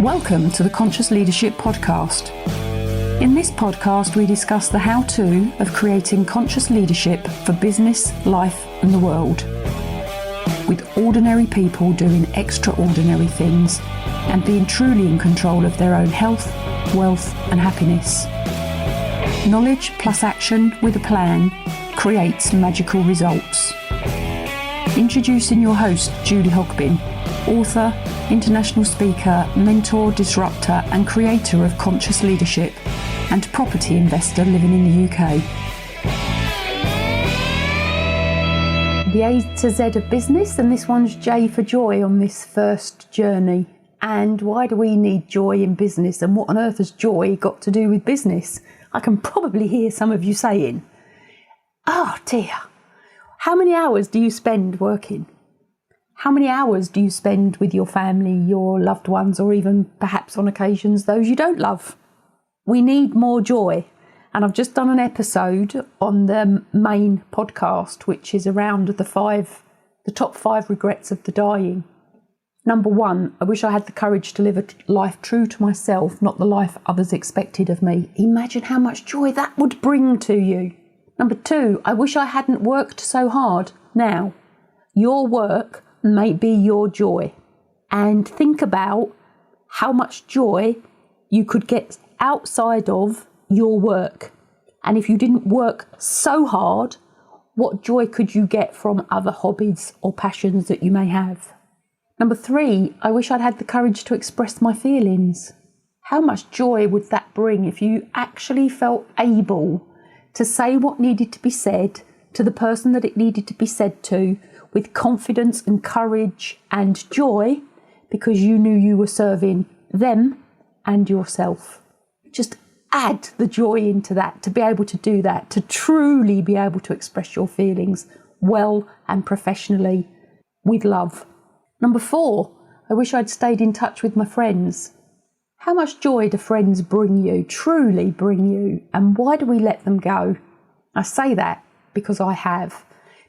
Welcome to the Conscious Leadership Podcast. In this podcast, we discuss the how-to of creating conscious leadership for business, life, and the world. With ordinary people doing extraordinary things and being truly in control of their own health, wealth, and happiness. Knowledge plus action with a plan creates magical results. Introducing your host, Julie Hogbin, author, international speaker, mentor, disruptor, and creator of conscious leadership, and property investor living in the UK. The A to Z of business, and this one's J for joy on this first journey. And why do we need joy in business, and what on earth has joy got to do with business? I can probably hear some of you saying, "Oh dear, how many hours do you spend working? How many hours do you spend with your family, your loved ones, or even perhaps on occasions those you don't love?" We need more joy. And I've just done an episode on the main podcast, which is around the top 5 regrets of the dying. Number 1, I wish I had the courage to live a life true to myself, not the life others expected of me. Imagine how much joy that would bring to you. Number 2, I wish I hadn't worked so hard. Now, your work may be your joy. And think about how much joy you could get outside of your work. And if you didn't work so hard, what joy could you get from other hobbies or passions that you may have? Number 3, I wish I'd had the courage to express my feelings. How much joy would that bring if you actually felt able to say what needed to be said to the person that it needed to be said to, with confidence and courage and joy, because you knew you were serving them and yourself. Just add the joy into that, to be able to do that, to truly be able to express your feelings well and professionally with love. Number 4, I wish I'd stayed in touch with my friends. How much joy do friends bring you, truly bring you, and why do we let them go? I say that because I have.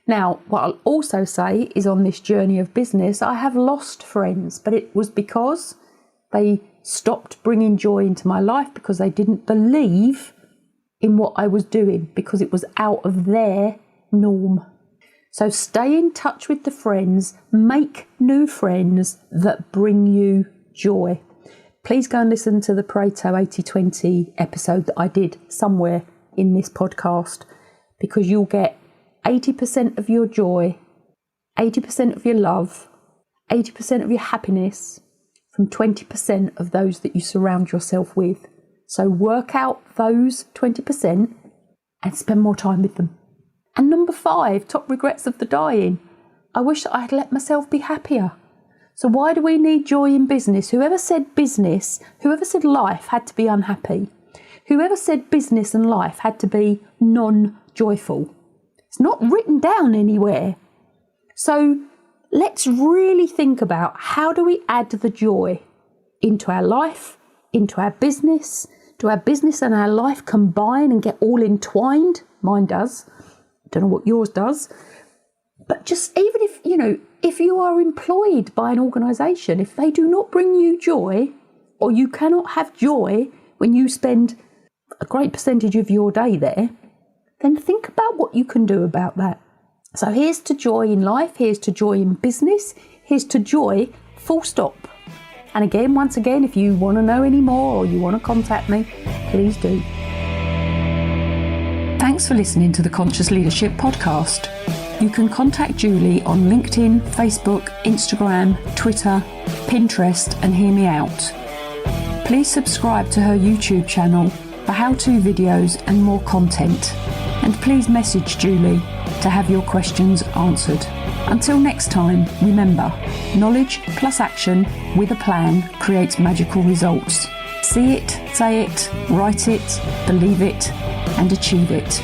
Now, what I'll also say is on this journey of business, I have lost friends, but it was because they stopped bringing joy into my life, because they didn't believe in what I was doing, because it was out of their norm. So stay in touch with the friends, make new friends that bring you joy. Please go and listen to the Pareto 80-20 episode that I did somewhere in this podcast, because you'll get 80% of your joy, 80% of your love, 80% of your happiness from 20% of those that you surround yourself with. So work out those 20% and spend more time with them. And number 5, top regrets of the dying. I wish that I had let myself be happier. So why do we need joy in business? Whoever said life had to be unhappy? Whoever said business and life had to be non-joyful? It's not written down anywhere. So let's really think about, how do we add the joy into our life, into our business? Do our business and our life combine and get all entwined? Mine does. I don't know what yours does. But just even if you are employed by an organisation, if they do not bring you joy, or you cannot have joy when you spend a great percentage of your day there, then think about what you can do about that. So here's to joy in life, here's to joy in business, here's to joy, full stop. And again, once again, if you want to know any more or you want to contact me, please do. Thanks for listening to the Conscious Leadership Podcast. You can contact Julie on LinkedIn, Facebook, Instagram, Twitter, Pinterest, and hear me out. Please subscribe to her YouTube channel for how-to videos and more content. And please message Julie to have your questions answered. Until next time, remember, knowledge plus action with a plan creates magical results. See it, say it, write it, believe it, and achieve it.